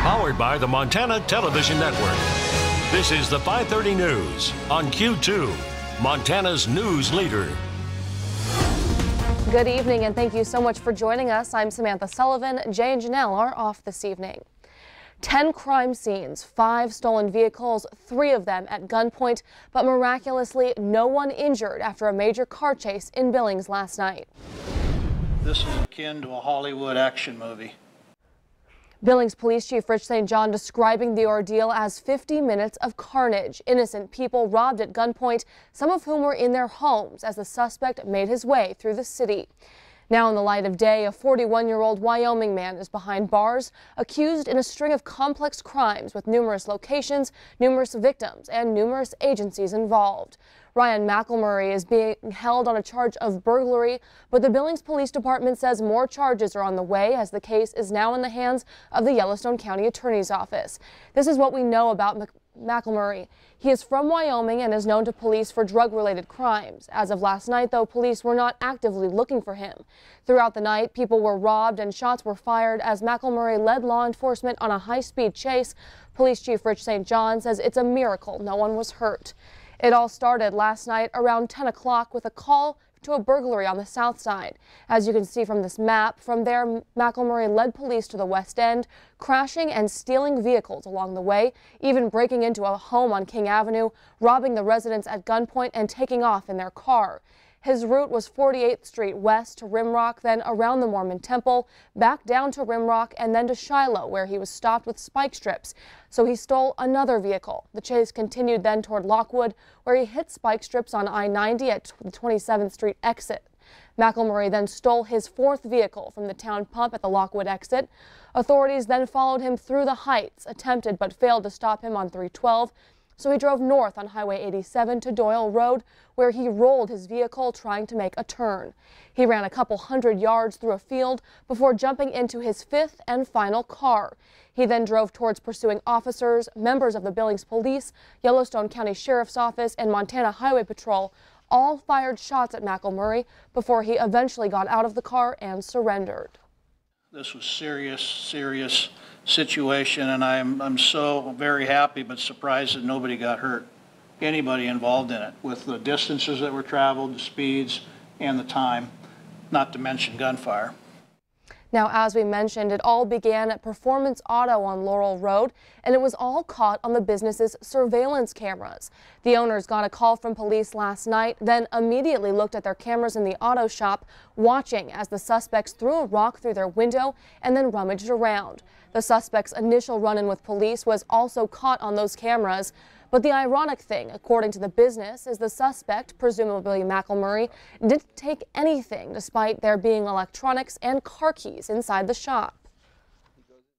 Powered by the Montana Television Network. This is the 5:30 News on Q2, Montana's news leader. Good evening and thank you so much for joining us. I'm Samantha Sullivan. Jay and Janelle are off this evening. 10 crime scenes, 5 stolen vehicles, 3 of them at gunpoint, but miraculously no one injured after a major car chase in Billings last night. This is akin to a Hollywood action movie. Billings Police Chief Rich St. John describing the ordeal as 50 minutes of carnage. Innocent people robbed at gunpoint, some of whom were in their homes as the suspect made his way through the city. Now in the light of day, a 41-year-old Wyoming man is behind bars, accused in a string of complex crimes with numerous locations, numerous victims, and numerous agencies involved. Ryan McElmurray is being held on a charge of burglary, but the Billings Police Department says more charges are on the way as the case is now in the hands of the Yellowstone County Attorney's Office. This is what we know about McElmurray. He is from Wyoming and is known to police for drug-related crimes. As of last night, though, police were not actively looking for him. Throughout the night, people were robbed and shots were fired as McElmurray led law enforcement on a high-speed chase. Police Chief Rich St. John says it's a miracle no one was hurt. It all started last night around 10 o'clock with a call to a burglary on the south side. As you can see from this map, from there, McElmurray led police to the west end, crashing and stealing vehicles along the way, even breaking into a home on King Avenue, robbing the residents at gunpoint and taking off in their car. His route was 48th Street west to Rimrock, then around the Mormon Temple, back down to Rimrock, and then to Shiloh, where he was stopped with spike strips. So he stole another vehicle. The chase continued then toward Lockwood, where he hit spike strips on I-90 at the 27th Street exit. McElmurray then stole his 4th vehicle from the town pump at the Lockwood exit. Authorities then followed him through the Heights, attempted but failed to stop him on 312. So he drove north on Highway 87 to Doyle Road, where he rolled his vehicle trying to make a turn. He ran a couple hundred yards through a field before jumping into his 5th and final car. He then drove towards pursuing officers, members of the Billings Police, Yellowstone County Sheriff's Office, and Montana Highway Patrol. All fired shots at McElmurray before he eventually got out of the car and surrendered. This was serious situation, and I'm so very happy but surprised that nobody got hurt, anybody involved in it, with the distances that were traveled, the speeds, and the time, not to mention gunfire. Now, as we mentioned, it all began at Performance Auto on Laurel Road, and it was all caught on the business's surveillance cameras. The owners got a call from police last night, then immediately looked at their cameras in the auto shop, watching as the suspects threw a rock through their window and then rummaged around. The suspect's initial run-in with police was also caught on those cameras. But the ironic thing, according to the business, is the suspect, presumably McElmurray, didn't take anything despite there being electronics and car keys inside the shop.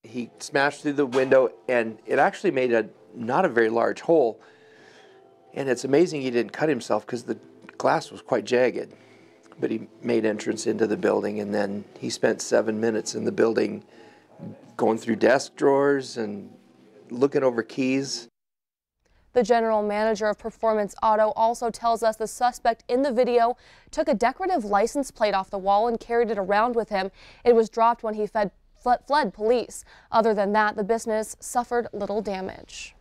He smashed through the window and it actually made not a very large hole. And it's amazing he didn't cut himself because the glass was quite jagged. But he made entrance into the building, and then he spent 7 minutes in the building going through desk drawers and looking over keys. The general manager of Performance Auto also tells us the suspect in the video took a decorative license plate off the wall and carried it around with him. It was dropped when he fled police. Other than that, the business suffered little damage.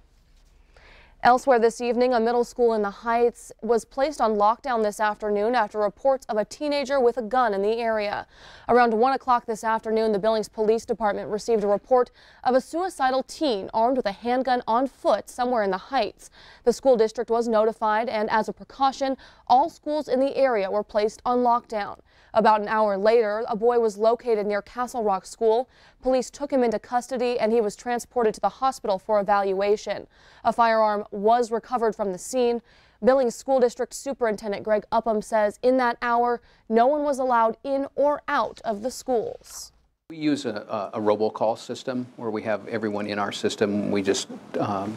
Elsewhere this evening, a middle school in the Heights was placed on lockdown this afternoon after reports of a teenager with a gun in the area. Around 1 o'clock this afternoon, the Billings Police Department received a report of a suicidal teen armed with a handgun on foot somewhere in the Heights. The school district was notified, and as a precaution, all schools in the area were placed on lockdown. About an hour later, a boy was located near Castle Rock School. Police took him into custody and he was transported to the hospital for evaluation. A firearm was recovered from the scene. Billings School District Superintendent Greg Upham says in that hour, no one was allowed in or out of the schools. We use a robocall system where we have everyone in our system. We just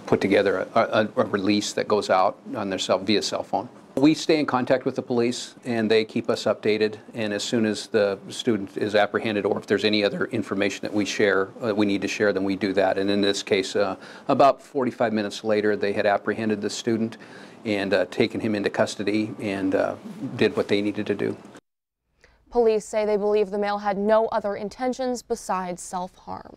put together a release that goes out on their via cell phone. We stay in contact with the police and they keep us updated, and as soon as the student is apprehended or if there's any other information that we need to share, then we do that. And in this case, about 45 minutes later, they had apprehended the student and taken him into custody and did what they needed to do. Police say they believe the male had no other intentions besides self-harm.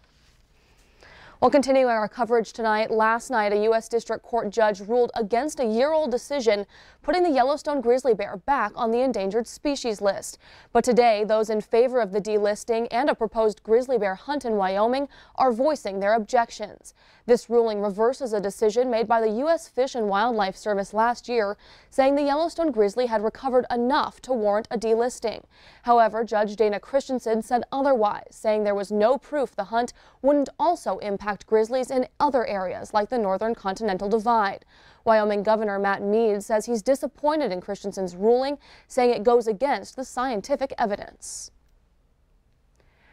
Well, continuing our coverage tonight, last night a U.S. District Court judge ruled against a year-old decision putting the Yellowstone grizzly bear back on the endangered species list. But today, those in favor of the delisting and a proposed grizzly bear hunt in Wyoming are voicing their objections. This ruling reverses a decision made by the U.S. Fish and Wildlife Service last year, saying the Yellowstone grizzly had recovered enough to warrant a delisting. However, Judge Dana Christensen said otherwise, saying there was no proof the hunt wouldn't also impact grizzlies in other areas like the Northern Continental Divide. Wyoming Governor Matt Mead says he's disappointed in Christensen's ruling, saying it goes against the scientific evidence.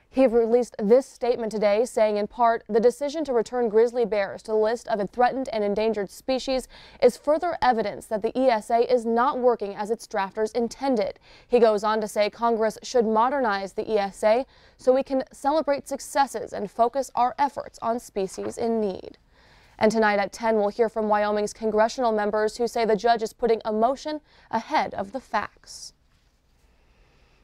He released this statement today, saying in part, the decision to return grizzly bears to the list of threatened and endangered species is further evidence that the ESA is not working as its drafters intended. He goes on to say Congress should modernize the ESA so we can celebrate successes and focus our efforts on species in need. And tonight at 10, we'll hear from Wyoming's congressional members who say the judge is putting emotion ahead of the facts.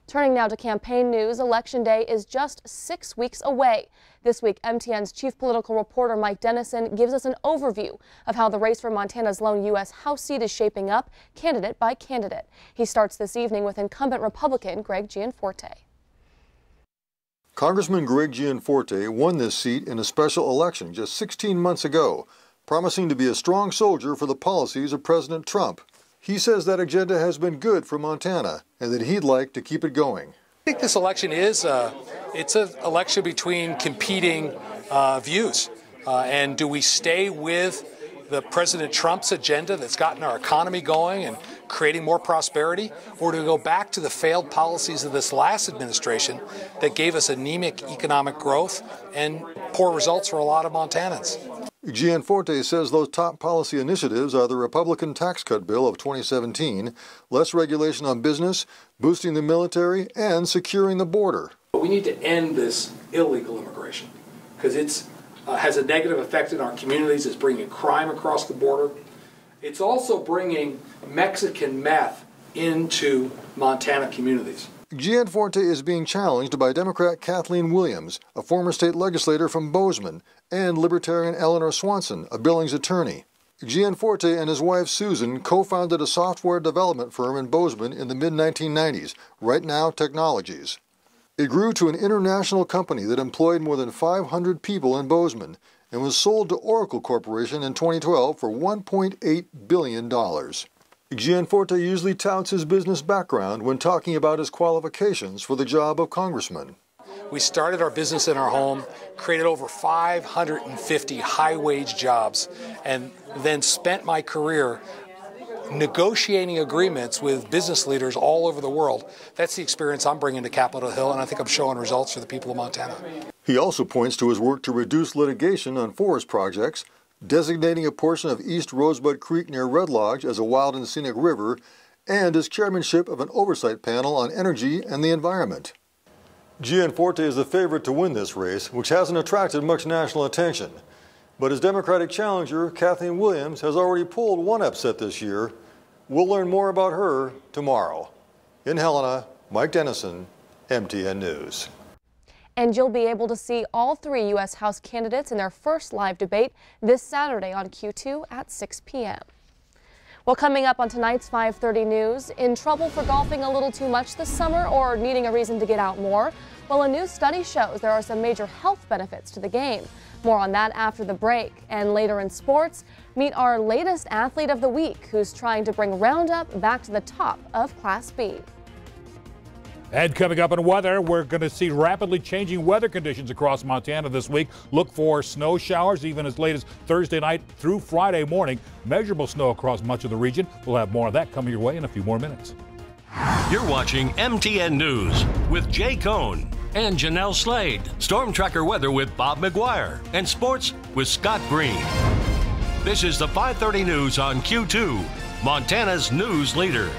Turning now to campaign news, Election Day is just 6 weeks away. This week, MTN's chief political reporter Mike Dennison gives us an overview of how the race for Montana's lone U.S. House seat is shaping up, candidate by candidate. He starts this evening with incumbent Republican Greg Gianforte. Congressman Greg Gianforte won this seat in a special election just 16 months ago, promising to be a strong soldier for the policies of President Trump. He says that agenda has been good for Montana and that he'd like to keep it going. I think this election is it's an election between competing views. And do we stay with the President Trump's agenda that's gotten our economy going and creating more prosperity, or do we go back to the failed policies of this last administration that gave us anemic economic growth and poor results for a lot of Montanans? Gianforte says those top policy initiatives are the Republican tax cut bill of 2017, less regulation on business, boosting the military, and securing the border. We need to end this illegal immigration because it has a negative effect in our communities. It's bringing crime across the border. It's also bringing Mexican meth into Montana communities. Gianforte is being challenged by Democrat Kathleen Williams, a former state legislator from Bozeman, and Libertarian Eleanor Swanson, a Billings attorney. Gianforte and his wife Susan co-founded a software development firm in Bozeman in the mid-1990s, Right Now Technologies. It grew to an international company that employed more than 500 people in Bozeman and was sold to Oracle Corporation in 2012 for $1.8 billion. Gianforte usually touts his business background when talking about his qualifications for the job of congressman. We started our business in our home, created over 550 high-wage jobs, and then spent my career negotiating agreements with business leaders all over the world. That's the experience I'm bringing to Capitol Hill, and I think I'm showing results for the people of Montana. He also points to his work to reduce litigation on forest projects, designating a portion of East Rosebud Creek near Red Lodge as a wild and scenic river, and his chairmanship of an oversight panel on energy and the environment. Gianforte is the favorite to win this race, which hasn't attracted much national attention. But his Democratic challenger, Kathleen Williams, has already pulled one upset this year. We'll learn more about her tomorrow. In Helena, Mike Dennison, MTN News. And you'll be able to see all three U.S. House candidates in their first live debate this Saturday on Q2 at 6 p.m. Well, coming up on tonight's 5:30 News, in trouble for golfing a little too much this summer or needing a reason to get out more? Well, a new study shows there are some major health benefits to the game. More on that after the break. And later in sports, meet our latest athlete of the week who's trying to bring Roundup back to the top of Class B. And coming up in weather, we're going to see rapidly changing weather conditions across Montana this week. Look for snow showers even as late as Thursday night through Friday morning. Measurable snow across much of the region. We'll have more of that coming your way in a few more minutes. You're watching MTN News with Jay Cohn and Janelle Slade. Storm Tracker weather with Bob McGuire. And sports with Scott Green. This is the 5:30 News on Q2, Montana's news leader.